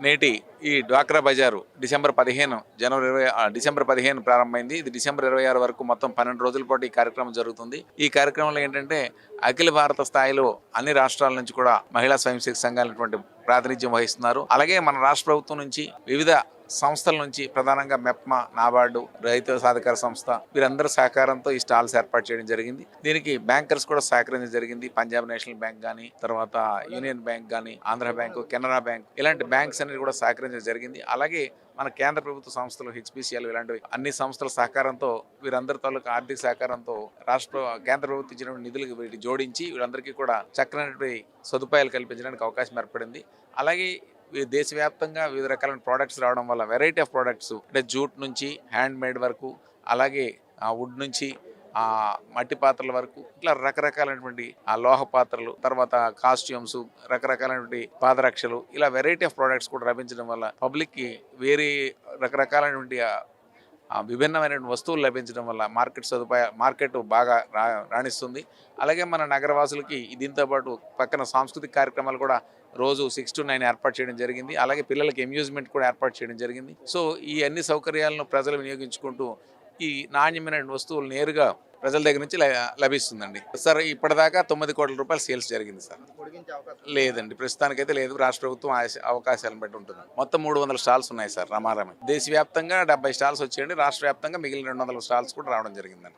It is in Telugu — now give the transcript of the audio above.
నేటి ఈ డ్వాక్రా బజారు డిసెంబర్ 15 ప్రారంభమైంది. ఇది డిసెంబర్ 26 వరకు మొత్తం 12 రోజుల పాటు ఈ కార్యక్రమం జరుగుతుంది. ఈ కార్యక్రమంలో ఏంటంటే అఖిల భారత స్థాయిలో అన్ని రాష్ట్రాల నుంచి కూడా మహిళా స్వయం సేవక సంఘాలటువంటి ప్రాతినిధ్యం వహిస్తున్నారు. అలాగే మన రాష్ట్ర ప్రభుత్వం నుంచి వివిధ సంస్థల నుంచి ప్రధానంగా మెప్మా, నాబార్డు, రైతు సాధికార సంస్థ వీరందరి సహకారంతో ఈ స్టాల్స్ ఏర్పాటు చేయడం జరిగింది. దీనికి బ్యాంకర్స్ కూడా సహకరించడం జరిగింది. పంజాబ్ నేషనల్ బ్యాంక్ కానీ, తర్వాత యూనియన్ బ్యాంక్ కానీ, ఆంధ్ర బ్యాంకు, కెనరా బ్యాంక్ ఇలాంటి బ్యాంక్స్ అనేది కూడా సహకరించడం జరిగింది. అలాగే మన కేంద్ర ప్రభుత్వ సంస్థలు హెచ్పిసిఎల్ ఇలాంటివి అన్ని సంస్థల సహకారంతో వీరందరి తాలూకు ఆర్థిక సహకారంతో కేంద్ర ప్రభుత్వం ఇచ్చిన నిధులకు వీటి జోడించి వీళ్ళందరికీ కూడా చక్కనటువంటి సదుపాయాలు కల్పించడానికి అవకాశం ఏర్పడింది. అలాగే దేశవ్యాప్తంగా వివిధ రకాలైన ప్రోడక్ట్స్ రావడం వల్ల వెరైటీ ఆఫ్ ప్రోడక్ట్స్ అంటే జూట్ నుంచి హ్యాండ్ మేడ్ వరకు, అలాగే వుడ్ నుంచి మట్టి పాత్రల వరకు ఇట్లా రకరకాలైనటువంటి లోహ పాత్రలు, తర్వాత కాస్ట్యూమ్స్, రకరకాలైనటువంటి పాదరక్షలు ఇలా వెరైటీ ఆఫ్ ప్రోడక్ట్స్ కూడా లభించడం వల్ల పబ్లిక్కి వేరే రకరకాలైనటువంటి విభిన్నమైన వస్తువులు లభించడం వల్ల మార్కెట్ బాగా రాణిస్తుంది. అలాగే మన నగరవాసులకి దీంతో పాటు పక్కన సాంస్కృతిక కార్యక్రమాలు కూడా రోజు 6 to 9 ఏర్పాటు చేయడం జరిగింది. అలాగే పిల్లలకి అమ్యూజ్మెంట్ కూడా ఏర్పాటు చేయడం జరిగింది. సో ఈ అన్ని సౌకర్యాలను ప్రజలు వినియోగించుకుంటూ ఈ నాణ్యమైన వస్తువులు నేరుగా ప్రజల దగ్గర నుంచి లభిస్తుందండి. సార్ ఇప్పటిదాకా 9 కోట్ల రూపాయలు సేల్స్ జరిగింది సార్. లేదండి, ప్రస్తుతానికైతే లేదు. రాష్ట్ర ప్రభుత్వం అవకాశాలను బట్టి ఉంటుంది. మొత్తం 300 స్టాల్స్ ఉన్నాయి సార్ రమారమి. దేశవ్యాప్తంగా 70 స్టాల్స్ వచ్చాయండి. రాష్ట్ర వ్యాప్తంగా మిగిలిన 200 స్టాల్స్ కూడా రావడం జరిగిందండి.